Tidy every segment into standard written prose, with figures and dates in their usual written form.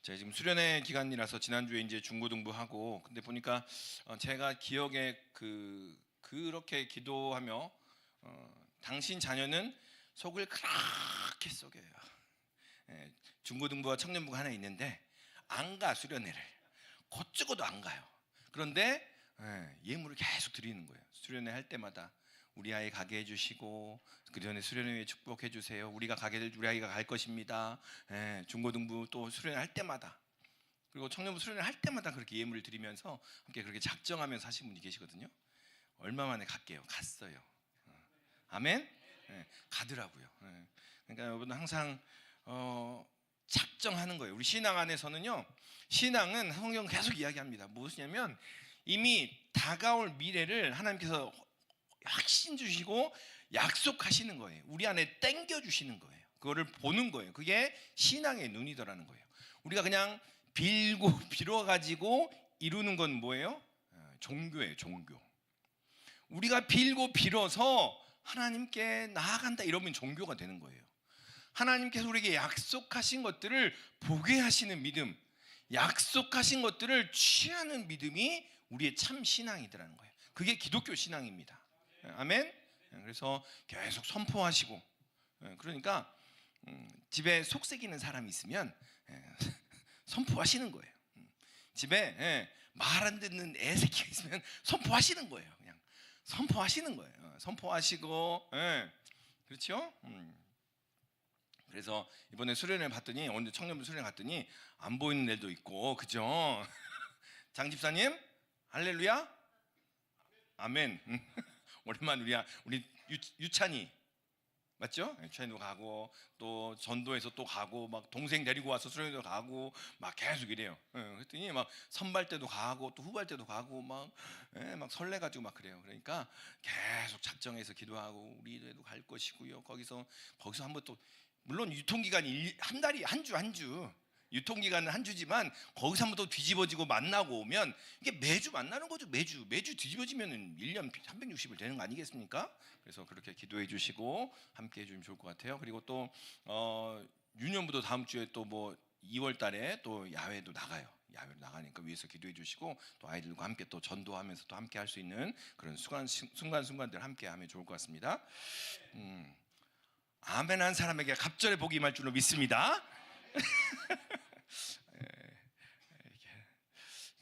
제가 지금 수련회 기간이라서 지난주에 이제 중고등부하고, 근데 보니까 제가 기억에 그렇게 기도하며 당신 자녀는 속을 그렇게 썩여요. 중고등부와 청년부가 하나 있는데 안 가, 수련회를 곧 죽어도 안 가요. 그런데 예물을 계속 드리는 거예요. 수련회 할 때마다 우리 아이 가게 해주시고, 그 전에 수련회 축복해 주세요. 우리 아이가 갈 것입니다. 중고등부 또 수련회 할 때마다, 그리고 청년부 수련회 할 때마다 그렇게 예물을 드리면서 함께 그렇게 작정하면서 하신 분이 계시거든요. 얼마 만에 갈게요. 갔어요. 아멘. 가더라고요. 그러니까 여러분 항상 작정하는 거예요. 우리 신앙 안에서는요, 신앙은 성경 계속 이야기합니다. 무엇이냐면 이미 다가올 미래를 하나님께서 확신 주시고 약속하시는 거예요. 우리 안에 땡겨 주시는 거예요. 그거를 보는 거예요. 그게 신앙의 눈이더라는 거예요. 우리가 그냥 빌고 빌어가지고 이루는 건 뭐예요? 종교예요. 종교. 우리가 빌고 빌어서 하나님께 나아간다 이러면 종교가 되는 거예요. 하나님께서 우리에게 약속하신 것들을 보게 하시는 믿음, 약속하신 것들을 취하는 믿음이 우리의 참 신앙이더라는 거예요. 그게 기독교 신앙입니다. 아멘. 그래서 계속 선포하시고, 그러니까 집에 속삭이는 사람이 있으면 선포하시는 거예요. 집에 말 안 듣는 애새끼가 있으면 선포하시는 거예요. 그냥 선포하시는 거예요. 선포하시고, 그렇죠? 그래서 이번에 수련회 봤더니, 오늘 청년부 수련회 갔더니 안 보이는 애도 있고, 그죠? 장 집사님, 할렐루야, 아멘. 오랜만 우리 유찬이 맞죠? 유찬이도 가고, 또 전도에서 또 가고, 막 동생 데리고 와서 수련회도 가고, 막 계속 이래요. 그랬더니 막 선발 때도 가고, 또 후발 때도 가고, 막 설레가지고 막 그래요. 그러니까 계속 작정해서 기도하고, 우리도 갈 것이고요. 거기서 한번 또, 물론 유통기간이 한 달이 한 주, 유통기간은 한 주지만 거기서 한번 또 뒤집어지고 만나고 오면 이게 매주 만나는 거죠. 매주 뒤집어지면 1년 360일 되는 거 아니겠습니까? 그래서 그렇게 기도해 주시고 함께 해주면 좋을 것 같아요. 그리고 또 유년부도 다음 주에 또 뭐 2월 달에 또 야외도 나가요. 야외로 나가니까 위에서 기도해 주시고, 또 아이들과 함께 또 전도하면서 또 함께 할 수 있는 그런 순간들 함께 하면 좋을 것 같습니다. 아멘 한 사람에게 갑절의 복이 임할 줄로 믿습니다.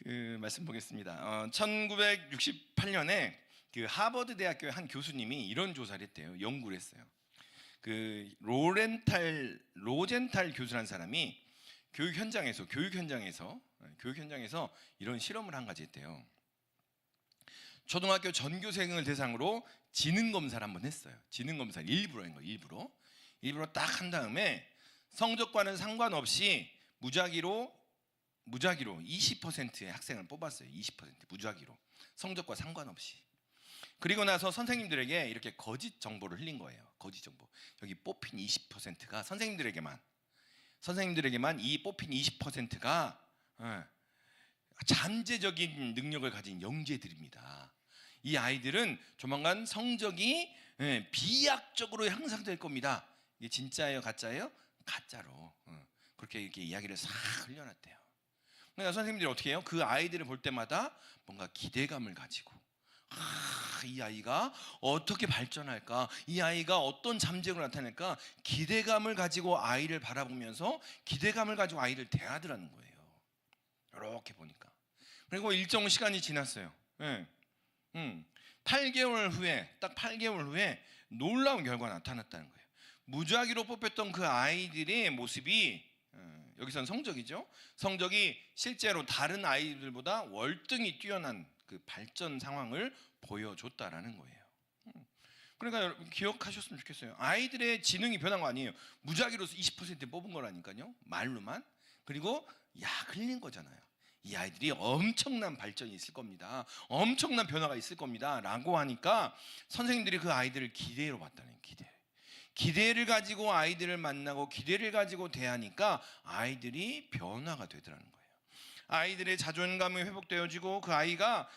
그 말씀 보겠습니다. 1968년에 그 하버드 대학교의 한 교수님이 이런 조사를 했대요. 연구를 했어요. 그 로젠탈 교수라는 사람이 교육 현장에서 이런 실험을 한 가지 했대요. 초등학교 전교생을 대상으로 지능 검사를 한번 했어요. 지능 검사를 일부러 한 거예요. 일부러 딱 한 다음에 성적과는 상관없이 무작위로 20%의 학생을 뽑았어요. 20% 무작위로, 성적과 상관없이. 그리고 나서 선생님들에게 이렇게 거짓 정보를 흘린 거예요. 거짓 정보. 여기 뽑힌 20%가 선생님들에게만 이 뽑힌 20%가 잠재적인 능력을 가진 영재들입니다. 이 아이들은 조만간 성적이 비약적으로 향상될 겁니다. 이게 진짜예요, 가짜예요? 가짜로. 그렇게 이렇게 이야기를 싹 흘려놨대요. 그러니까 선생님들이 어떻게 해요? 그 아이들을 볼 때마다 뭔가 기대감을 가지고, 이 아이가 어떻게 발전할까? 이 아이가 어떤 잠재력을 나타낼까? 기대감을 가지고 아이를 바라보면서 기대감을 가지고 아이를 대하더라는 거예요. 이렇게 보니까. 그리고 일정 시간이 지났어요. 8개월 후에 놀라운 결과가 나타났다는 거예요. 무작위로 뽑혔던 그 아이들의 모습이, 여기선 성적이죠. 성적이 실제로 다른 아이들보다 월등히 뛰어난 그 발전 상황을 보여줬다라는 거예요. 그러니까 여러분 기억하셨으면 좋겠어요. 아이들의 지능이 변한 거 아니에요. 무작위로 20% 뽑은 거라니까요. 말로만. 그리고 약 흘린 거잖아요. 이 아이들이 엄청난 발전이 있을 겁니다. 엄청난 변화가 있을 겁니다. 라고 하니까 선생님들이 그 아이들을 기대로 봤다는 거예요. 기대를 가지고 아이들을 만나고 기대를 가지고 대하니까 아이들이 변화가 되더라는 거예요. 아이들의 자존감이 회복되어지고 그 아이가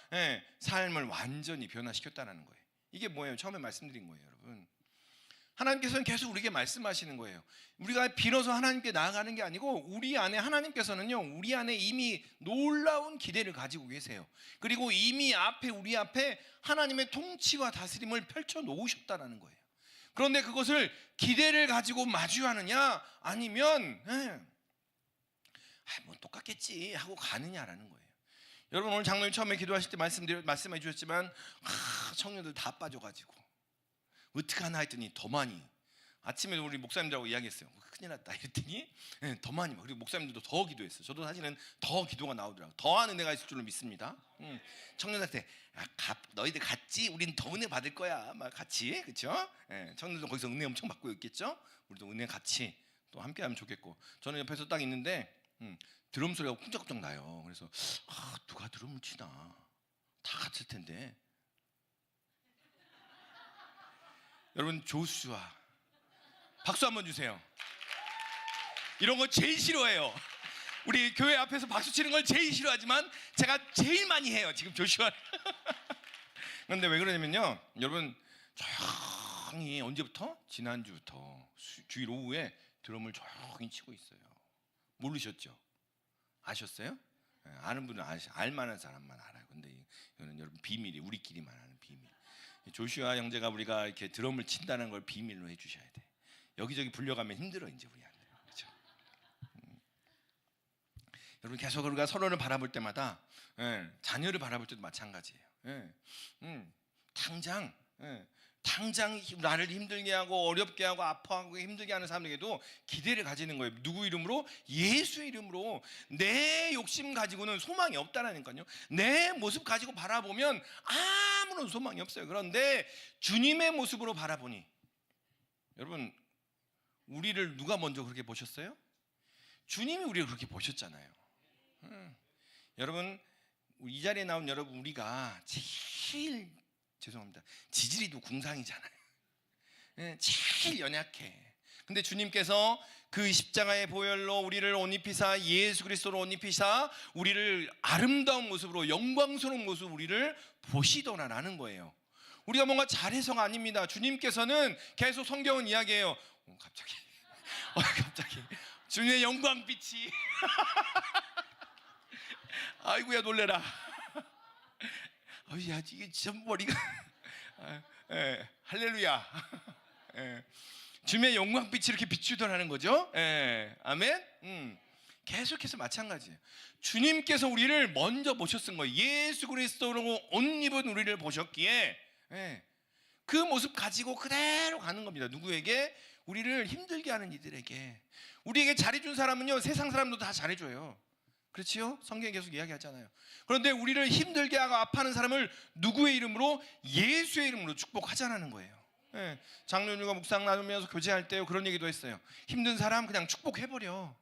삶을 완전히 변화시켰다는 거예요. 이게 뭐예요? 처음에 말씀드린 거예요, 여러분. 하나님께서는 계속 우리에게 말씀하시는 거예요. 우리가 빌어서 하나님께 나아가는 게 아니고 우리 안에 하나님께서는요, 우리 안에 이미 놀라운 기대를 가지고 계세요. 그리고 이미 우리 앞에 하나님의 통치와 다스림을 펼쳐 놓으셨다는 거예요. 그런데 그것을 기대를 가지고 마주하느냐 아니면 뭐 똑같겠지 하고 가느냐라는 거예요. 여러분, 오늘 장로님 처음에 기도하실 때 말씀해 주셨지만 청년들 다 빠져가지고 어떡하나 했더니 더 많이, 아침에 우리 목사님들하고 이야기했어요. 큰일 났다 이랬더니 더 많이, 그리고 목사님들도 더 기도했어요. 저도 사실은 더 기도가 나오더라고요. 더한 은혜가 있을 줄로 믿습니다. 청년한테 너희들 같지? 우린 더 은혜 받을 거야 막 같이, 그렇죠? 청년들도 거기서 은혜 엄청 받고 있겠죠? 우리도 은혜 같이 또 함께 하면 좋겠고. 저는 옆에서 딱 있는데 드럼 소리가 쿵짝쿵짝 나요. 그래서 누가 드럼을 치나, 다 같을 텐데. 여러분, 조슈아 박수 한번 주세요. 이런 거 제일 싫어해요. 우리 교회 앞에서 박수 치는 걸 제일 싫어하지만 제가 제일 많이 해요 지금 조슈아. 그런데 왜 그러냐면요, 여러분, 조용히 언제부터? 지난주부터 주일 오후에 드럼을 조용히 치고 있어요. 모르셨죠? 아셨어요? 아는 분은 알만한 사람만 알아요. 근데 이거는 여러분 비밀이, 우리끼리만 아는 비밀. 조슈아 형제가 우리가 이렇게 드럼을 친다는 걸 비밀로 해주셔야 돼. 여기저기 불려가면 힘들어 이제 우리한테. 그렇죠? 여러분, 계속 우리가 서로를 바라볼 때마다, 자녀를 바라볼 때도 마찬가지예요. 당장 나를 힘들게 하고 어렵게 하고 아파하고 힘들게 하는 사람에게도 기대를 가지는 거예요. 누구 이름으로? 예수의 이름으로. 내 욕심 가지고는 소망이 없다라니까요. 내 모습 가지고 바라보면 아무런 소망이 없어요. 그런데 주님의 모습으로 바라보니, 여러분, 우리를 누가 먼저 그렇게 보셨어요? 주님이 우리를 그렇게 보셨잖아요. 여러분, 이 자리에 나온 여러분, 우리가 제일, 죄송합니다, 지지리도 궁상이잖아요. 제일 연약해. 근데 주님께서 그 십자가의 보혈로 우리를 옷 입히사, 예수 그리스도로 옷 입히사 우리를 아름다운 모습으로, 영광스러운 모습으로 우리를 보시더라라는 거예요. 우리가 뭔가 잘해서가 아닙니다. 주님께서는 계속 성경은 이야기해요. 갑자기 주님의 영광빛이 아이고야 놀래라. 야, 이게 참 머리가 할렐루야. 주님의 영광빛이 이렇게 비추더라는 거죠. 아멘. 계속해서 마찬가지예요. 주님께서 우리를 먼저 보셨은 거예요. 예수 그리스도로 옷 입은 우리를 보셨기에 그 모습 가지고 그대로 가는 겁니다. 누구에게? 우리를 힘들게 하는 이들에게. 우리에게 잘해준 사람은요, 세상 사람도 다 잘해줘요. 그렇지요? 성경에 계속 이야기하잖아요. 그런데 우리를 힘들게 하고 아파하는 사람을 누구의 이름으로? 예수의 이름으로 축복하자라는 거예요. 장로님과 묵상 나누면서 교제할 때 그런 얘기도 했어요. 힘든 사람 그냥 축복해버려.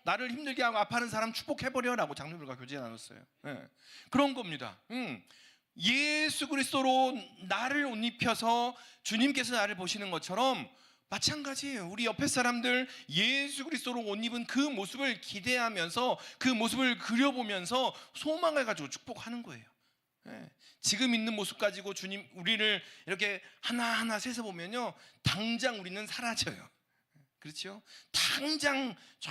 나를 힘들게 하고 아파하는 사람 축복해버려라고 장로님과 교제 나눴어요. 그런 겁니다. 예수 그리스도로 나를 옷 입혀서 주님께서 나를 보시는 것처럼 마찬가지예요. 우리 옆에 사람들 예수 그리스도로 옷 입은 그 모습을 기대하면서 그 모습을 그려보면서 소망을 가지고 축복하는 거예요. 지금 있는 모습 가지고 주님 우리를 이렇게 하나하나 세서 보면요, 당장 우리는 사라져요. 그렇죠? 당장 저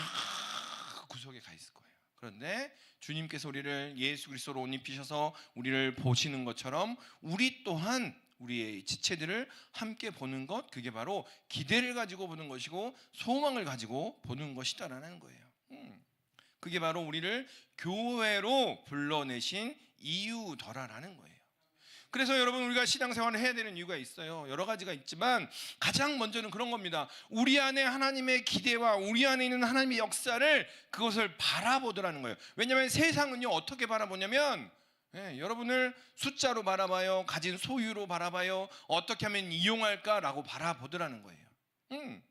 구석에 가 있을 거예요. 그런데 주님께서 우리를 예수 그리스도로 옷 입히셔서 우리를 보시는 것처럼 우리 또한 우리의 지체들을 함께 보는 것, 그게 바로 기대를 가지고 보는 것이고 소망을 가지고 보는 것이다라는 거예요. 그게 바로 우리를 교회로 불러내신 이유더라라는 거예요. 그래서 여러분, 우리가 신앙생활을 해야 되는 이유가 있어요. 여러 가지가 있지만 가장 먼저는 그런 겁니다. 우리 안에 하나님의 기대와 우리 안에 있는 하나님의 역사를, 그것을 바라보더라는 거예요. 왜냐하면 세상은요, 어떻게 바라보냐면 여러분을 숫자로 바라봐요. 가진 소유로 바라봐요. 어떻게 하면 이용할까라고 바라보더라는 거예요.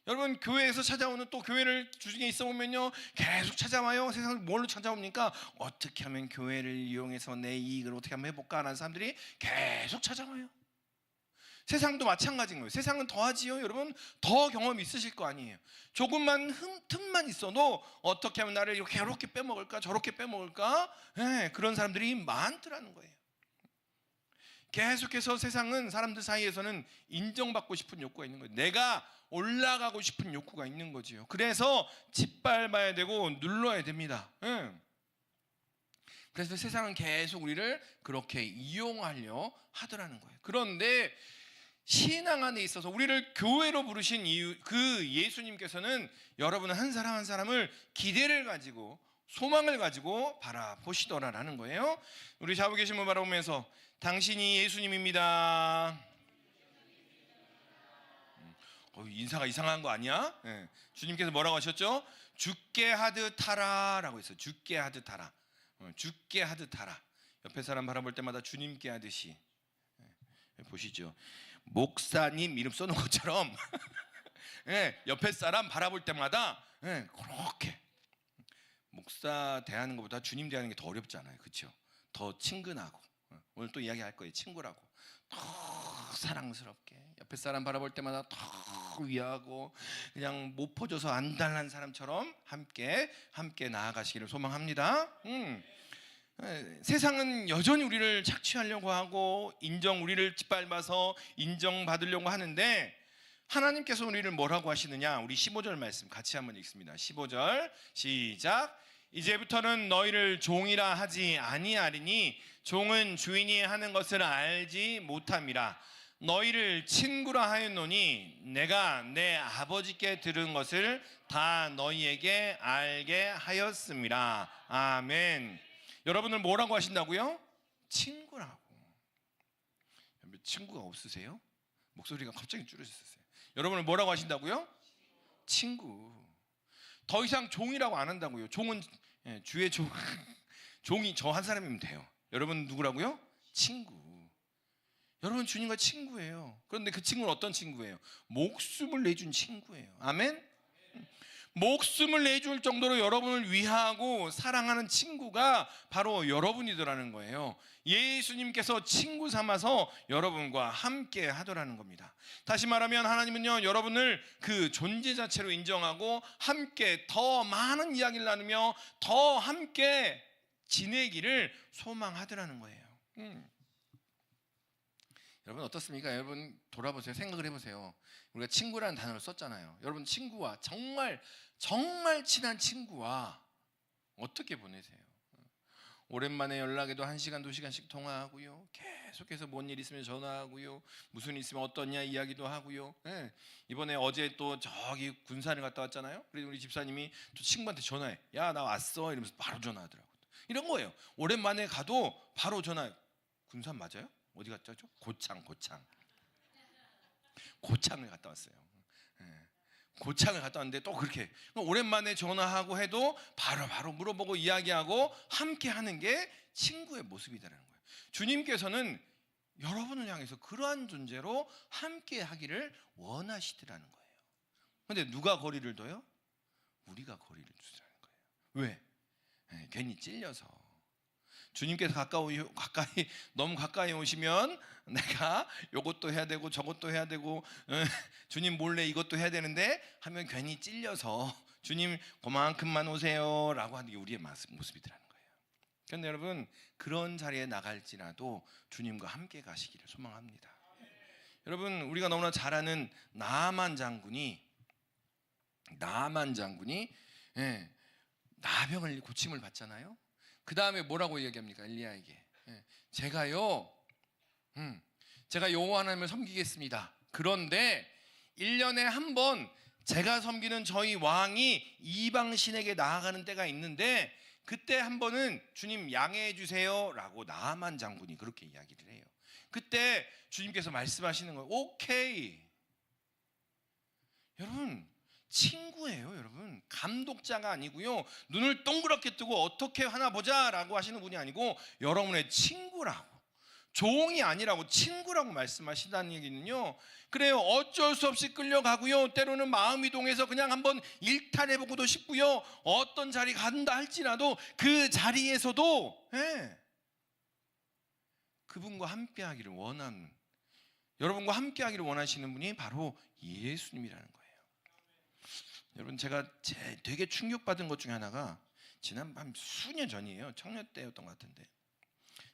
여러분, 교회에서 찾아오는, 또 교회를 주중에 있어 보면요, 계속 찾아와요. 세상을 뭘로 찾아옵니까? 어떻게 하면 교회를 이용해서 내 이익을 어떻게 하면 해볼까 하는 사람들이 계속 찾아와요. 세상도 마찬가지인 거예요. 세상은 더 하지요. 여러분, 더 경험이 있으실 거 아니에요. 조금만 틈만 있어도 어떻게 하면 나를 이렇게 빼먹을까, 저렇게 빼먹을까, 그런 사람들이 많더라는 거예요. 계속해서 세상은 사람들 사이에서는 인정받고 싶은 욕구가 있는 거예요. 내가 올라가고 싶은 욕구가 있는 거지요. 그래서 짓밟아야 되고 눌러야 됩니다. 그래서 세상은 계속 우리를 그렇게 이용하려 하더라는 거예요. 그런데 신앙 안에 있어서 우리를 교회로 부르신 이유, 그 예수님께서는 여러분 한 사람 한 사람을 기대를 가지고 소망을 가지고 바라보시더라라는 거예요. 우리 좌우 계신 분 바라보면서 당신이 예수님입니다. 인사가 이상한 거 아니야? 네. 주님께서 뭐라고 하셨죠? 죽게 하듯 하라라고 했어요. 죽게 하듯 하라. 죽게 하듯 하라. 옆에 사람 바라볼 때마다 주님께 하듯이. 보시죠. 목사님 이름 써놓은 것처럼 옆에 사람 바라볼 때마다 그렇게 목사 대하는 것보다 주님 대하는 게 더 어렵잖아요. 그렇죠? 더 친근하고 오늘 또 이야기할 거예요. 친구라고 더 사랑스럽게 옆에 사람 바라볼 때마다 더 위하고 그냥 못 퍼져서 안달난 사람처럼 함께 나아가시기를 소망합니다. 세상은 여전히 우리를 착취하려고 하고 우리를 짓밟아서 인정받으려고 하는데 하나님께서 우리를 뭐라고 하시느냐? 우리 15절 말씀 같이 한번 읽습니다. 15절 시작. 이제부터는 너희를 종이라 하지 아니하리니 종은 주인이 하는 것을 알지 못함이라. 너희를 친구라 하였노니 내가 내 아버지께 들은 것을 다 너희에게 알게 하였음이라. 아멘. 여러분을 뭐라고 하신다고요? 친구라고. 친구가 없으세요? 목소리가 갑자기 줄어졌어요. 여러분을 뭐라고 하신다고요? 친구. 더 이상 종이라고 안 한다고요. 종은 주의 종. 종이 저 한 사람이면 돼요. 여러분 누구라고요? 친구. 여러분 주님과 친구예요. 그런데 그 친구는 어떤 친구예요? 목숨을 내준 친구예요. 아멘? 목숨을 내줄 정도로 여러분을 위하고 사랑하는 친구가 바로 여러분이더라는 거예요. 예수님께서 친구 삼아서 여러분과 함께 하더라는 겁니다. 다시 말하면 하나님은요, 여러분을 그 존재 자체로 인정하고 함께 더 많은 이야기를 나누며 더 함께 지내기를 소망하더라는 거예요. 여러분 어떻습니까? 여러분 돌아보세요. 생각을 해보세요. 우리가 친구라는 단어를 썼잖아요. 여러분 친구와 정말 친한 친구와 어떻게 보내세요? 오랜만에 연락해도 1시간, 2시간씩 통화하고요. 계속해서 뭔 일 있으면 전화하고요. 무슨 일 있으면 어떠냐 이야기도 하고요. 이번에 어제 또 저기 군산을 갔다 왔잖아요. 그래서 우리 집사님이 또 친구한테 전화해. 야, 나 왔어. 이러면서 바로 전화하더라고요. 이런 거예요. 오랜만에 가도 바로 전화. 군산 맞아요? 어디 갔죠? 고창을 갔다 왔어요. 고창을 갔다 왔는데 또 그렇게 오랜만에 전화하고 해도 바로 물어보고 이야기하고 함께 하는 게 친구의 모습이라는 거예요. 주님께서는 여러분을 향해서 그러한 존재로 함께 하기를 원하시더라는 거예요. 그런데 누가 거리를 둬요? 우리가 거리를 두라는 거예요. 왜? 괜히 찔려서. 주님께서 너무 가까이 오시면 내가 이것도 해야 되고 저것도 해야 되고 주님 몰래 이것도 해야 되는데 하면 괜히 찔려서 주님 그만큼만 오세요 라고 하는 게 우리의 모습이더라는 거예요. 그런데 여러분 그런 자리에 나갈지라도 주님과 함께 가시기를 소망합니다. 여러분 우리가 너무나 잘 아는 나아만 장군이 나병을 고침을 받잖아요. 그 다음에 뭐라고 얘기합니까? 엘리야에게 제가 여호와 하나님을 섬기겠습니다. 그런데 1년에 한 번 제가 섬기는 저희 왕이 이방신에게 나아가는 때가 있는데 그때 한 번은 주님 양해해 주세요 라고 나아만 장군이 그렇게 이야기를 해요. 그때 주님께서 말씀하시는 거예요. 오케이. 여러분 친구예요. 여러분 감독자가 아니고요, 눈을 동그랗게 뜨고 어떻게 하나 보자 라고 하시는 분이 아니고 여러분의 친구라고, 종이 아니라고 친구라고 말씀하시다는 얘기는요, 그래요 어쩔 수 없이 끌려가고요, 때로는 마음이 동해서 그냥 한번 일탈해보고도 싶고요, 어떤 자리 간다 할지라도 그 자리에서도 그분과 함께하기를 원하는, 여러분과 함께하기를 원하시는 분이 바로 예수님이라는 거예요. 여러분 제가 되게 충격받은 것 중에 하나가 지난 수년 전이에요. 청년 때였던 것 같은데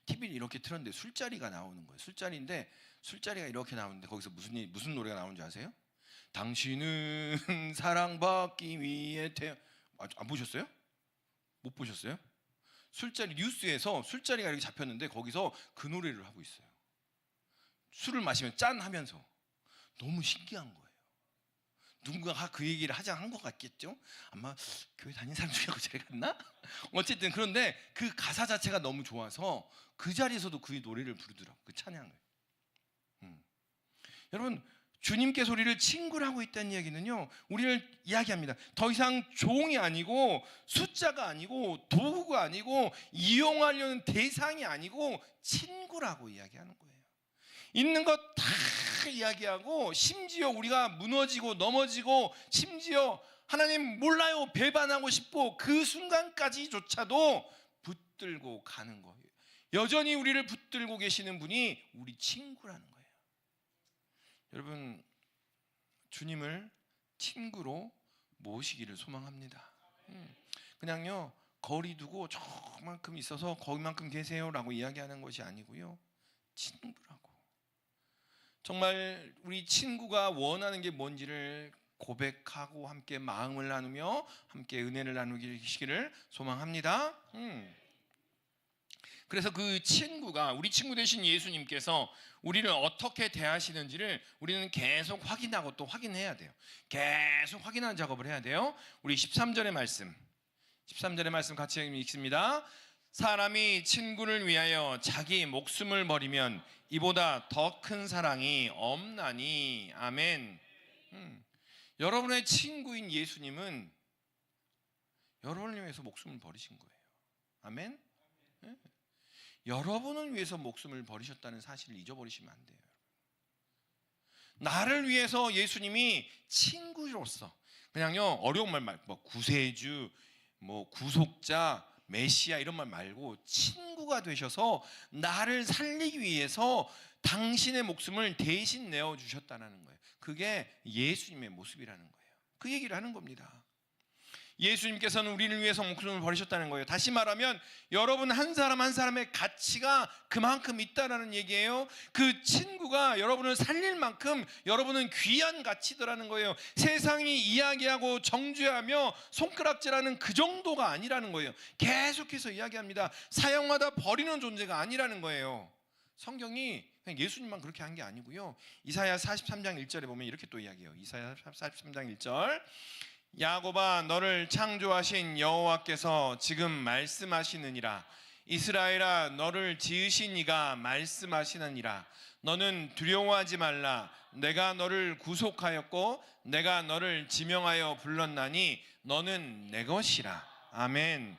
TV를 이렇게 틀었는데 술자리가 나오는 거예요. 술자리가 이렇게 나오는데 거기서 무슨 노래가 나오는지 아세요? 당신은 사랑받기 위해 안 보셨어요? 못 보셨어요? 술자리 뉴스에서 술자리가 이렇게 잡혔는데 거기서 그 노래를 하고 있어요. 술을 마시면 짠 하면서. 너무 신기한 거예요. 누군가가 그 얘기를 한 것 같겠죠? 아마 교회 다니는 사람 중에 제가 갔나? 어쨌든 그런데 그 가사 자체가 너무 좋아서 그 자리에서도 그 노래를 부르더라고요. 그 찬양을. 여러분, 주님께서 우리를 친구라고 있다는 이야기는요, 우리를 이야기합니다. 더 이상 종이 아니고 숫자가 아니고 도구가 아니고 이용하려는 대상이 아니고 친구라고 이야기하는 거예요. 있는 것 다 이야기하고, 심지어 우리가 무너지고 넘어지고, 심지어 하나님 몰라요 배반하고 싶고 그 순간까지조차도 붙들고 가는 거예요. 여전히 우리를 붙들고 계시는 분이 우리 친구라는 거예요. 여러분, 주님을 친구로 모시기를 소망합니다. 그냥요 거리 두고 저만큼 있어서 거기만큼 계세요라고 이야기하는 것이 아니고요, 친구라고. 정말 우리 친구가 원하는 게 뭔지를 고백하고 함께 마음을 나누며 함께 은혜를 나누기를 소망합니다. 그래서 그 친구가, 우리 친구 되신 예수님께서 우리를 어떻게 대하시는지를 우리는 계속 확인하고 또 확인해야 돼요. 계속 확인하는 작업을 해야 돼요. 우리 13절의 말씀 같이 읽습니다. 사람이 친구를 위하여 자기 목숨을 버리면 이보다 더 큰 사랑이 없나니. 아멘. 여러분의 친구인 예수님은 여러분을 위해서 목숨을 버리신 거예요. 아멘. 네. 여러분을 위해서 목숨을 버리셨다는 사실을 잊어버리시면 안 돼요. 나를 위해서 예수님이 친구로서, 그냥요 어려운 말 말고 구세주, 구속자, 메시아 이런 말 말고 친구가 되셔서 나를 살리기 위해서 당신의 목숨을 대신 내어주셨다는 거예요. 그게 예수님의 모습이라는 거예요. 그 얘기를 하는 겁니다. 예수님께서는 우리를 위해서 목숨을 버리셨다는 거예요. 다시 말하면 여러분 한 사람 한 사람의 가치가 그만큼 있다라는 얘기예요. 그 친구가 여러분을 살릴 만큼 여러분은 귀한 가치더라는 거예요. 세상이 이야기하고 정죄하며 손가락질하는 그 정도가 아니라는 거예요. 계속해서 이야기합니다. 사형하다 버리는 존재가 아니라는 거예요. 성경이 그냥 예수님만 그렇게 한 게 아니고요, 이사야 43장 1절에 보면 이렇게 또 이야기해요. 이사야 43장 1절, 야곱아 너를 창조하신 여호와께서 지금 말씀하시느니라. 이스라엘아 너를 지으신 이가 말씀하시느니라. 너는 두려워하지 말라. 내가 너를 구속하였고 내가 너를 지명하여 불렀나니 너는 내 것이라. 아멘.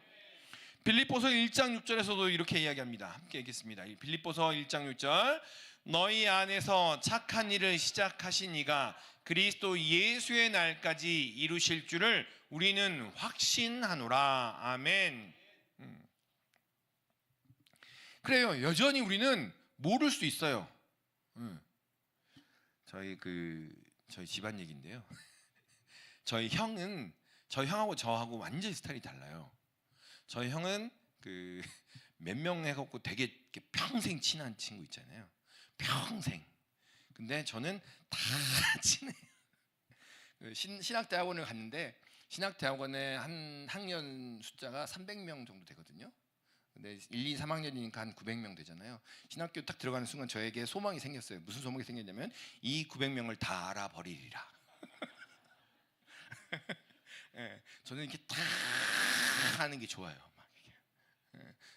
빌립보서 1장 6절에서도 이렇게 이야기합니다. 함께 읽겠습니다. 빌립보서 1장 6절, 너희 안에서 착한 일을 시작하신 이가 그리스도 예수의 날까지 이루실 줄을 우리는 확신하노라. 아멘. 그래요. 여전히 우리는 모를 수 있어요. 저희 집안 얘기인데요. 저희 형하고 저하고 완전히 스타일이 달라요. 저희 형은 몇 명 해갖고 되게 평생 친한 친구 있잖아요. 평생. 근데 저는 다 친해요. 신학대학원을 갔는데 신학대학원에 한 학년 숫자가 300명 정도 되거든요. 근데 1, 2, 3학년이니까 한 900명 되잖아요. 신학교 딱 들어가는 순간 저에게 소망이 생겼어요. 무슨 소망이 생겼냐면 이 900명을 다 알아버리리라. 네, 저는 이렇게 다 하는 게 좋아요.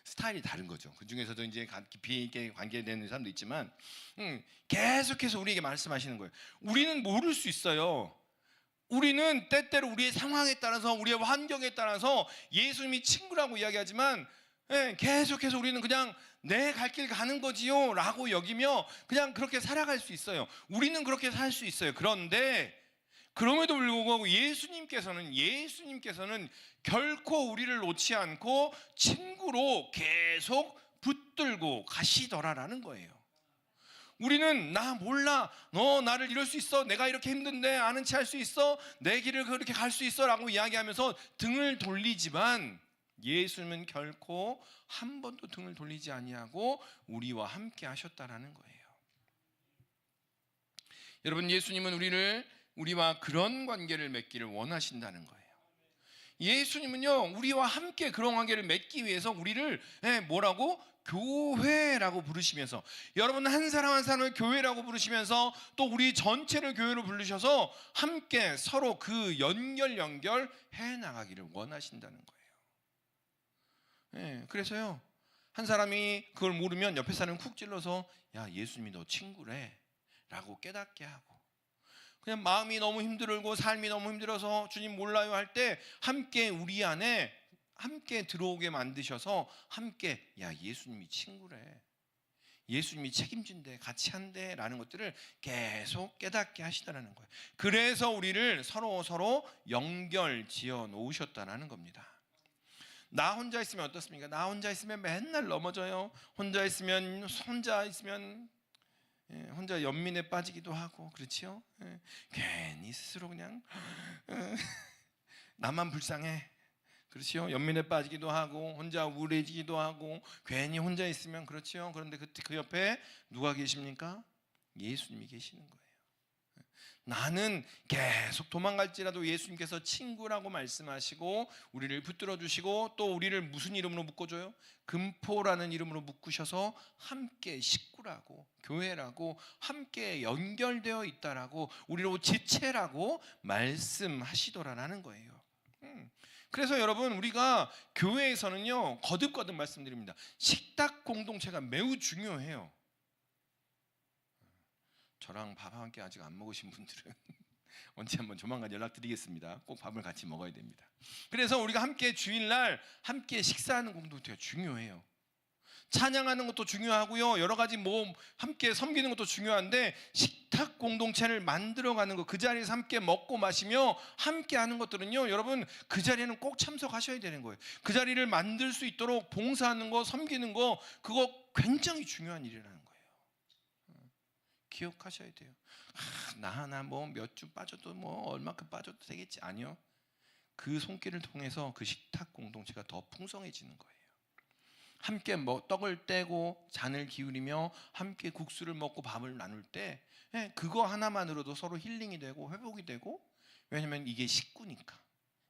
스타일이 다른 거죠. 그 중에서도 이제 깊이 있게 관계되는 사람도 있지만, 계속해서 우리에게 말씀하시는 거예요. 우리는 모를 수 있어요. 우리는 때때로 우리의 상황에 따라서, 우리의 환경에 따라서 예수님이 친구라고 이야기하지만, 계속해서 우리는 그냥 내 갈 길 가는 거지요 라고 여기며 그냥 그렇게 살아갈 수 있어요. 우리는 그렇게 살 수 있어요. 그런데 그럼에도 불구하고 예수님께서는 결코 우리를 놓지 않고 친구로 계속 붙들고 가시더라라는 거예요. 우리는 나 몰라, 너 나를 이룰 수 있어, 내가 이렇게 힘든데 아는 체 할 수 있어, 내 길을 그렇게 갈 수 있어 라고 이야기하면서 등을 돌리지만 예수님은 결코 한 번도 등을 돌리지 아니하고 우리와 함께 하셨다라는 거예요. 여러분, 예수님은 우리와 그런 관계를 맺기를 원하신다는 거예요. 예수님은요, 우리와 함께 그런 관계를 맺기 위해서 우리를 뭐라고? 교회라고 부르시면서, 여러분 한 사람 한 사람을 교회라고 부르시면서 또 우리 전체를 교회로 부르셔서 함께 서로 그 연결해 나가기를 원하신다는 거예요. 그래서요, 한 사람이 그걸 모르면 옆에 사람은 쿡 찔러서 야, 예수님이 너 친구래 라고 깨닫게 하고, 그냥 마음이 너무 힘들고 삶이 너무 힘들어서 주님 몰라요 할 때 함께 우리 안에 함께 들어오게 만드셔서 함께 야, 예수님이 친구래, 예수님이 책임진대, 같이 한대 라는 것들을 계속 깨닫게 하시다라는 거예요. 그래서 우리를 서로 연결 지어 놓으셨다라는 겁니다. 나 혼자 있으면 어떻습니까? 나 혼자 있으면 맨날 넘어져요. 혼자 있으면 혼자 연민에 빠지기도 하고, 그렇지요? 괜히 스스로 그냥 나만 불쌍해, 그렇지요? 연민에 빠지기도 하고 혼자 우울해지기도 하고 괜히 혼자 있으면, 그렇지요? 그런데 그 옆에 누가 계십니까? 예수님이 계시는 거예요. 나는 계속 도망갈지라도 예수님께서 친구라고 말씀하시고 우리를 붙들어 주시고, 또 우리를 무슨 이름으로 묶어줘요? 금포라는 이름으로 묶으셔서 함께 식구라고, 교회라고, 함께 연결되어 있다라고, 우리로 지체라고 말씀하시더라라는 거예요. 그래서 여러분, 우리가 교회에서는요, 거듭 말씀드립니다. 식탁 공동체가 매우 중요해요. 저랑 밥 함께 아직 안 먹으신 분들은 언제 한번 조만간 연락드리겠습니다. 꼭 밥을 같이 먹어야 됩니다. 그래서 우리가 함께 주일날 함께 식사하는 공동체가 중요해요. 찬양하는 것도 중요하고요, 여러 가지 함께 섬기는 것도 중요한데, 식탁 공동체를 만들어가는 것, 그 자리에서 함께 먹고 마시며 함께 하는 것들은요, 여러분 그 자리에는 꼭 참석하셔야 되는 거예요. 그 자리를 만들 수 있도록 봉사하는 거, 섬기는 거, 그거 굉장히 중요한 일이라는 거예요. 기억하셔야 돼요. 나 하나 몇 주 빠져도 얼마큼 빠져도 되겠지. 아니요. 그 손길을 통해서 그 식탁 공동체가 더 풍성해지는 거예요. 함께 떡을 떼고 잔을 기울이며 함께 국수를 먹고 밥을 나눌 때 그거 하나만으로도 서로 힐링이 되고 회복이 되고, 왜냐하면 이게 식구니까,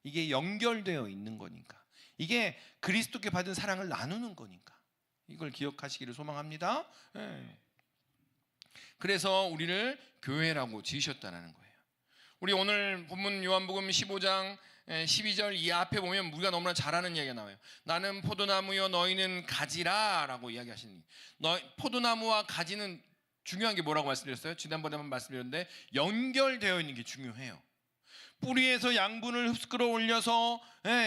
이게 연결되어 있는 거니까, 이게 그리스도께 받은 사랑을 나누는 거니까, 이걸 기억하시기를 소망합니다. 그래서 우리를 교회라고 지으셨다는 거예요. 우리 오늘 본문 요한복음 15장 12절 이 앞에 보면 우리가 너무나 잘 아는 이야기가 나와요. 나는 포도나무여 너희는 가지라 라고 이야기하시니, 포도나무와 가지는 중요한 게 뭐라고 말씀드렸어요? 지난번에 한번 말씀드렸는데 연결되어 있는 게 중요해요. 뿌리에서 양분을 흡수끌어 올려서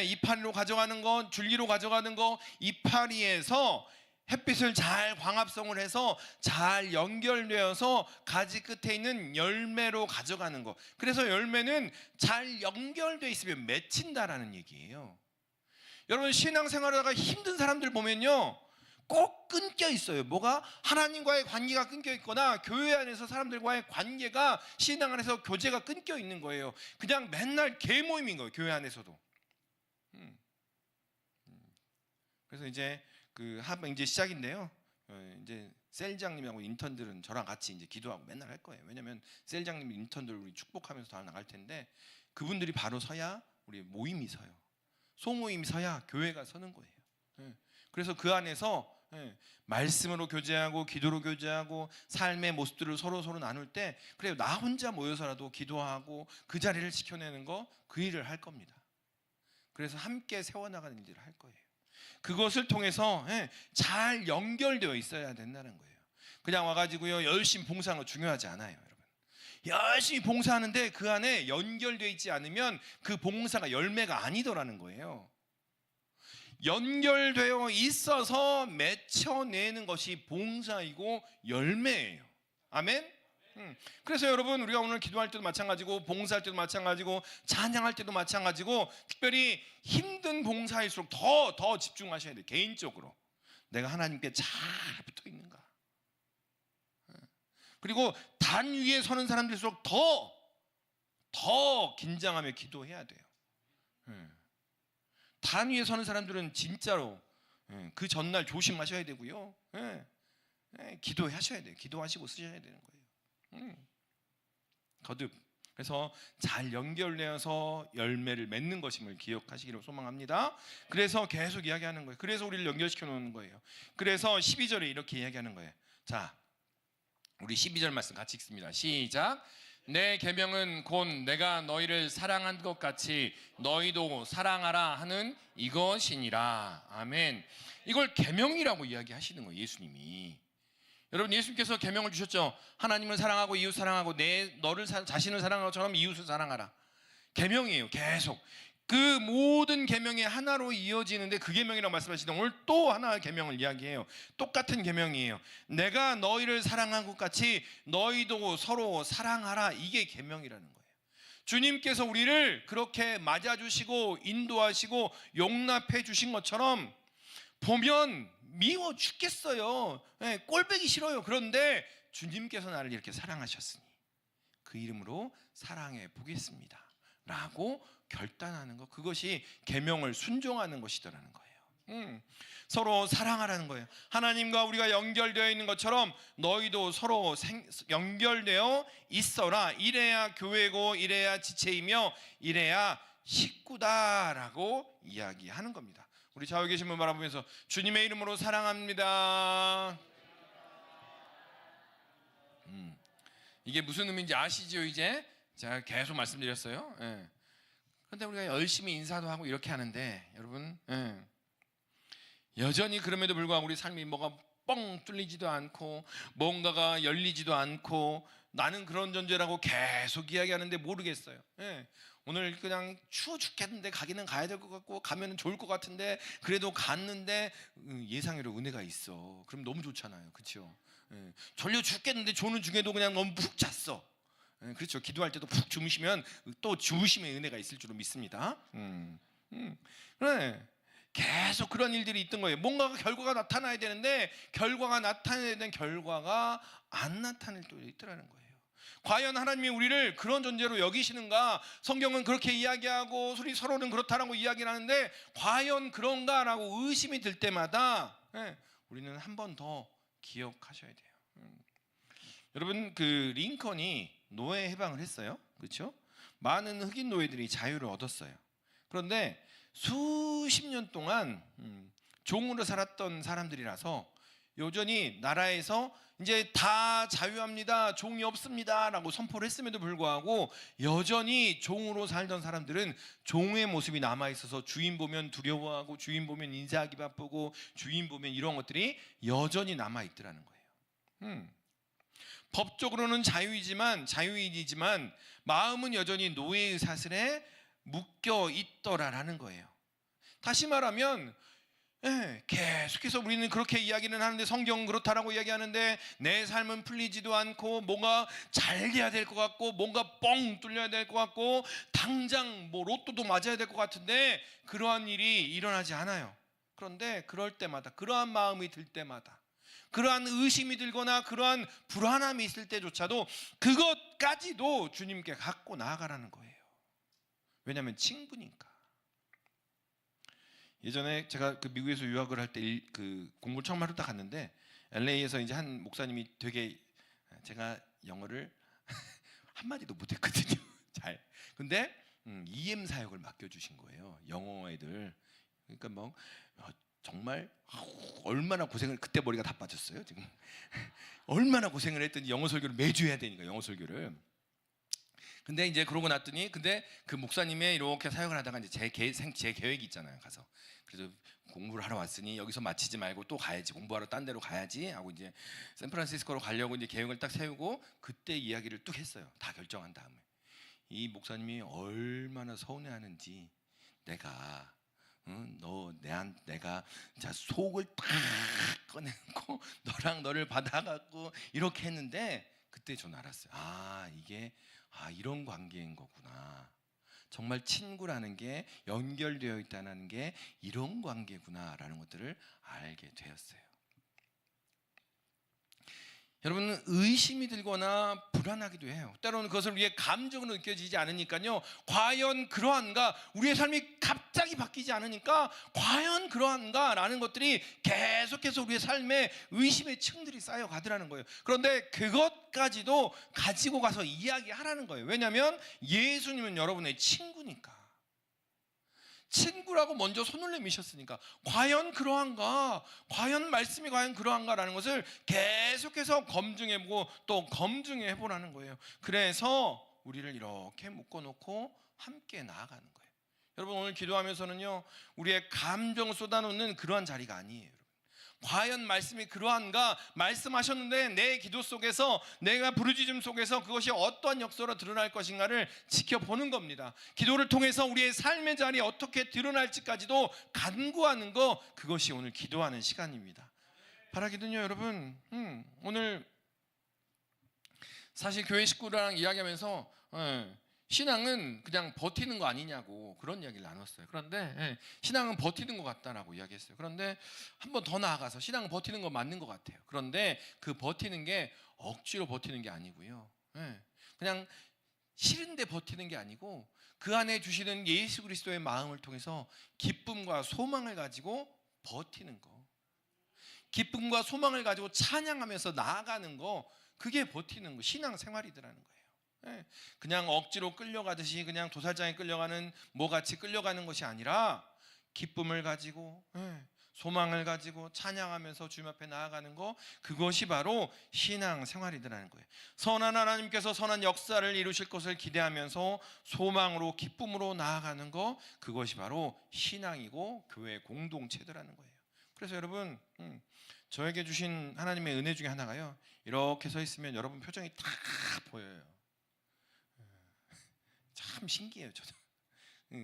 이파리로 가져가는 것, 줄기로 가져가는 것, 이파리에서 햇빛을 잘 광합성을 해서 잘 연결되어서 가지 끝에 있는 열매로 가져가는 것. 그래서 열매는 잘 연결되어 있으면 맺힌다라는 얘기예요. 여러분, 신앙생활하다가 힘든 사람들 보면요, 꼭 끊겨 있어요. 뭐가? 하나님과의 관계가 끊겨 있거나 교회 안에서 사람들과의 관계가, 신앙 안에서 교제가 끊겨 있는 거예요. 그냥 맨날 개모임인 거예요, 교회 안에서도. 그래서 이제 이제 시작인데요. 이제 셀장님하고 인턴들은 저랑 같이 이제 기도하고 맨날 할 거예요. 왜냐면 셀장님 인턴들 우리 축복하면서 다 나갈 텐데, 그분들이 바로 서야 우리 모임이 서요. 소모임이 서야 교회가 서는 거예요. 그래서 그 안에서 말씀으로 교제하고 기도로 교제하고 삶의 모습들을 서로 나눌 때, 그래요, 나 혼자 모여서라도 기도하고 그 자리를 지켜내는 거, 그 일을 할 겁니다. 그래서 함께 세워나가는 일을 할 거예요. 그것을 통해서 잘 연결되어 있어야 된다는 거예요. 그냥 와가지고요 열심히 봉사하는 거 중요하지 않아요, 여러분. 열심히 봉사하는데 그 안에 연결되어 있지 않으면 그 봉사가 열매가 아니더라는 거예요. 연결되어 있어서 맺혀내는 것이 봉사이고 열매예요. 아멘? 그래서 여러분, 우리가 오늘 기도할 때도 마찬가지고, 봉사할 때도 마찬가지고, 찬양할 때도 마찬가지고, 특별히 힘든 봉사일수록 더 집중하셔야 돼요. 개인적으로 내가 하나님께 잘 붙어 있는가. 그리고 단 위에 서는 사람들일수록 더 긴장하며 기도해야 돼요. 단 위에 서는 사람들은 진짜로 그 전날 조심하셔야 되고요. 기도하셔야 돼요. 기도하시고 쓰셔야 되는 거예요. 거듭. 그래서 잘 연결되어서 열매를 맺는 것임을 기억하시기를 소망합니다. 그래서 계속 이야기하는 거예요. 그래서 우리를 연결시켜 놓는 거예요. 그래서 12절에 이렇게 이야기하는 거예요. 자, 우리 12절 말씀 같이 읽습니다. 시작. 내 계명은 곧 내가 너희를 사랑한 것 같이 너희도 사랑하라 하는 이것이니라. 아멘. 이걸 계명이라고 이야기하시는 거예요, 예수님이. 여러분, 예수님께서 계명을 주셨죠. 하나님을 사랑하고 이웃 사랑하고 너를 자신을 사랑하는 것처럼 이웃을 사랑하라. 계명이에요. 계속 그 모든 계명이 하나로 이어지는데 그 계명이라고 말씀하시는데 오늘 또 하나의 계명을 이야기해요. 똑같은 계명이에요. 내가 너희를 사랑한 것 같이 너희도 서로 사랑하라. 이게 계명이라는 거예요. 주님께서 우리를 그렇게 맞아주시고 인도하시고 용납해 주신 것처럼 보면 미워 죽겠어요. 꼴보기 싫어요. 그런데 주님께서 나를 이렇게 사랑하셨으니 그 이름으로 사랑해 보겠습니다 라고 결단하는 것, 그것이 계명을 순종하는 것이더라는 거예요. 서로 사랑하라는 거예요. 하나님과 우리가 연결되어 있는 것처럼 너희도 서로 연결되어 있어라. 이래야 교회고 이래야 지체이며 이래야 식구다라고 이야기하는 겁니다. 우리 좌우에 계신 분 바라보면서 주님의 이름으로 사랑합니다. 이게 무슨 의미인지 아시죠? 이제 제가 계속 말씀드렸어요. 그런데 우리가 열심히 인사도 하고 이렇게 하는데 여러분, 여전히 그럼에도 불구하고 우리 삶이 뭐가 뻥 뚫리지도 않고 뭔가가 열리지도 않고 나는 그런 존재라고 계속 이야기하는데 모르겠어요. 오늘 그냥 추워 죽겠는데 가기는 가야 될 것 같고 가면 좋을 것 같은데 그래도 갔는데 예상외로 은혜가 있어. 그럼 너무 좋잖아요. 그렇죠? 졸려 죽겠는데 조는 중에도 그냥 너무 푹 잤어. 그렇죠. 기도할 때도 푹 주무시면 또 주무심의 은혜가 있을 줄로 믿습니다. 그래. 계속 그런 일들이 있던 거예요. 뭔가가 결과가 나타나야 되는데 결과가 나타나야 되는 결과가 안 나타날 때도 있더라는 거예요. 과연 하나님이 우리를 그런 존재로 여기시는가? 성경은 그렇게 이야기하고 서로는 그렇다라고 이야기를 하는데 과연 그런가라고 의심이 들 때마다 우리는 한 번 더 기억하셔야 돼요. 여러분, 그 링컨이 노예 해방을 했어요. 그렇죠? 많은 흑인 노예들이 자유를 얻었어요. 그런데 수십 년 동안 종으로 살았던 사람들이라서 여전히 나라에서 이제 다 자유합니다, 종이 없습니다 라고 선포를 했음에도 불구하고 여전히 종으로 살던 사람들은 종의 모습이 남아있어서 주인 보면 두려워하고 주인 보면 인사하기 바쁘고 주인 보면 이런 것들이 여전히 남아있더라는 거예요. 법적으로는 자유인이지만 마음은 여전히 노예의 사슬에 묶여 있더라라는 거예요. 다시 말하면 계속해서 우리는 그렇게 이야기는 하는데 성경은 그렇다라고 이야기하는데 내 삶은 풀리지도 않고 뭔가 잘 돼야 될 것 같고 뭔가 뻥 뚫려야 될 것 같고 당장 뭐 로또도 맞아야 될 것 같은데 그러한 일이 일어나지 않아요. 그런데 그럴 때마다 그러한 마음이 들 때마다 그러한 의심이 들거나 그러한 불안함이 있을 때조차도 그것까지도 주님께 갖고 나아가라는 거예요. 왜냐하면 친구니까. 예전에 제가 그 미국에서 유학을 할 때 그 공부를 처음 하러 딱 갔는데 LA에서 이제 한 목사님이 되게 제가 영어를 한마디도 못했거든요. 잘. 근데 EM 사역을 맡겨주신 거예요. 영어 애들. 그러니까 뭐 정말 얼마나 고생을, 그때 머리가 다 빠졌어요 지금. 얼마나 고생을 했더니 영어 설교를 매주 해야 되니까 영어 설교를. 근데 이제 그러고 났더니 근데 그 목사님의 이렇게 사역을 하다가 이제 제 계획이 있잖아요. 가서 그래서 공부를 하러 왔으니 여기서 마치지 말고 또 가야지, 공부하러 딴 데로 가야지 하고 이제 샌프란시스코로 가려고 이제 계획을 딱 세우고 그때 이야기를 뚝 했어요. 다 결정한 다음에 이 목사님이 얼마나 서운해하는지 내가 내가 자 속을 딱 꺼내고 너를 받아갖고 이렇게 했는데 그때 전 알았어요. 이게 이런 관계인 거구나. 정말 친구라는 게 연결되어 있다는 게 이런 관계구나라는 것들을 알게 되었어요. 여러분 의심이 들거나 불안하기도 해요. 때로는 그것을 우리의 감정으로 느껴지지 않으니까요. 과연 그러한가? 우리의 삶이 갑자기 바뀌지 않으니까 과연 그러한가? 라는 것들이 계속해서 우리의 삶에 의심의 층들이 쌓여가더라는 거예요. 그런데 그것까지도 가지고 가서 이야기하라는 거예요. 왜냐하면 예수님은 여러분의 친구니까. 친구라고 먼저 손을 내미셨으니까 과연 그러한가? 과연 말씀이 과연 그러한가라는 것을 계속해서 검증해보고 또 검증해보라는 거예요. 그래서 우리를 이렇게 묶어놓고 함께 나아가는 거예요. 여러분 오늘 기도하면서는요, 우리의 감정을 쏟아놓는 그러한 자리가 아니에요. 과연 말씀이 그러한가? 말씀하셨는데 내 기도 속에서, 내가 부르짖음 속에서 그것이 어떠한 역사로 드러날 것인가를 지켜보는 겁니다. 기도를 통해서 우리의 삶의 자리에 어떻게 드러날지까지도 간구하는 거, 그것이 오늘 기도하는 시간입니다. 바라기는요 여러분, 오늘 사실 교회 식구랑 이야기하면서 신앙은 그냥 버티는 거 아니냐고 그런 이야기를 나눴어요. 그런데 신앙은 버티는 것 같다라고 이야기했어요. 그런데 한 번 더 나아가서 신앙은 버티는 거 맞는 것 같아요. 그런데 그 버티는 게 억지로 버티는 게 아니고요, 그냥 싫은데 버티는 게 아니고 그 안에 주시는 예수 그리스도의 마음을 통해서 기쁨과 소망을 가지고 버티는 거, 기쁨과 소망을 가지고 찬양하면서 나아가는 거, 그게 버티는 거, 신앙생활이더라는 거예요. 그냥 억지로 끌려가듯이 그냥 도살장에 끌려가는 모같이 끌려가는 것이 아니라 기쁨을 가지고 소망을 가지고 찬양하면서 주님 앞에 나아가는 거, 그것이 바로 신앙생활이라는 거예요. 선한 하나님께서 선한 역사를 이루실 것을 기대하면서 소망으로 기쁨으로 나아가는 거, 그것이 바로 신앙이고 교회 공동체더라는 거예요. 그래서 여러분 저에게 주신 하나님의 은혜 중에 하나가요, 이렇게 서 있으면 여러분 표정이 다 보여요. 참 신기해요 저도.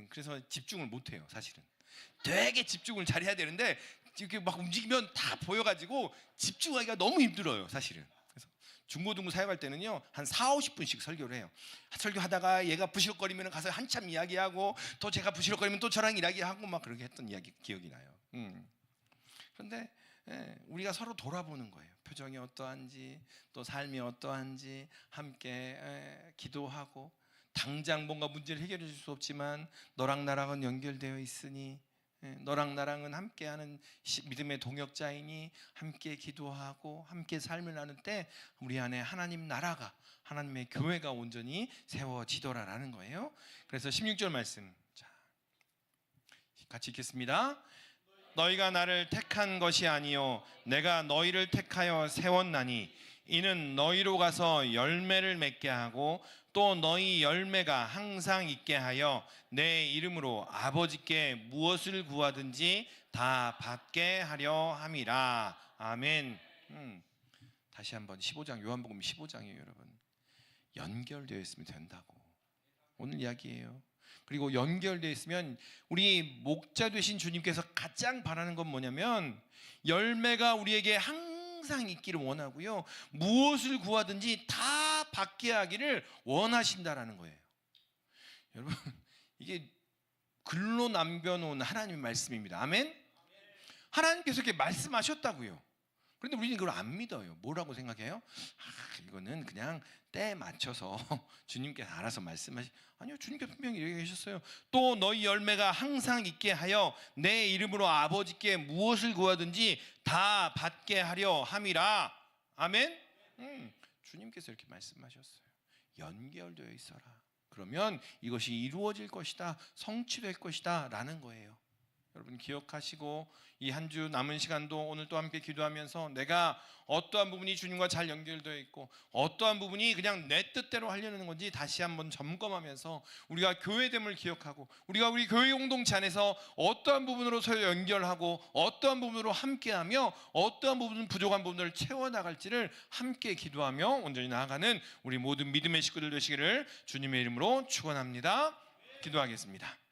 그래서 집중을 못해요 사실은. 되게 집중을 잘 해야 되는데 이렇게 막 움직이면 다 보여가지고 집중하기가 너무 힘들어요 사실은. 그래서 중고등부 사역할 때는요 한 40-50분씩 설교를 해요. 설교하다가 얘가 부시럭거리면 가서 한참 이야기하고, 또 제가 부시럭거리면 또 저랑 이야기하고 막 그렇게 했던 기억이 나요. 그런데 우리가 서로 돌아보는 거예요. 표정이 어떠한지, 또 삶이 어떠한지 함께 기도하고, 당장 뭔가 문제를 해결해 줄 수 없지만 너랑 나랑은 연결되어 있으니, 너랑 나랑은 함께하는 믿음의 동역자이니 함께 기도하고 함께 삶을 나눌 때 우리 안에 하나님 나라가, 하나님의 교회가 온전히 세워지더라라는 거예요. 그래서 16절 말씀, 자, 같이 읽겠습니다. 너희가 나를 택한 것이 아니요 내가 너희를 택하여 세웠나니 이는 너희로 가서 열매를 맺게 하고 또 너희 열매가 항상 있게 하여 내 이름으로 아버지께 무엇을 구하든지 다 받게 하려 함이라. 아멘. 다시 한번 15장, 요한복음 15장이에요 여러분. 연결되어 있으면 된다고 오늘 이야기예요. 그리고 연결되어 있으면 우리 목자 되신 주님께서 가장 바라는 건 뭐냐면 열매가 우리에게 항상 있기를 원하고요, 무엇을 구하든지 다 받게 하기를 원하신다라는 거예요. 여러분 이게 글로 남겨놓은 하나님의 말씀입니다. 아멘. 하나님께서 이렇게 말씀하셨다고요. 그런데 우리는 그걸 안 믿어요. 뭐라고 생각해요? 이거는 그냥 때에 맞춰서 주님께서 알아서 아니요, 주님께서 분명히 얘기하셨어요. 또 너희 열매가 항상 있게 하여 내 이름으로 아버지께 무엇을 구하든지 다 받게 하려 함이라. 아멘. 주님께서 이렇게 말씀하셨어요. 연결되어 있어라. 그러면 이것이 이루어질 것이다, 성취될 것이다 라는 거예요. 여러분 기억하시고 이 한 주 남은 시간도 오늘 또 함께 기도하면서 내가 어떠한 부분이 주님과 잘 연결되어 있고 어떠한 부분이 그냥 내 뜻대로 하려는 건지 다시 한번 점검하면서 우리가 교회됨을 기억하고, 우리가 우리 교회 공동체 안에서 어떠한 부분으로 서로 연결하고 어떠한 부분으로 함께하며 어떠한 부분, 부족한 부분을 채워나갈지를 함께 기도하며 온전히 나아가는 우리 모든 믿음의 식구들 되시기를 주님의 이름으로 축원합니다. 기도하겠습니다.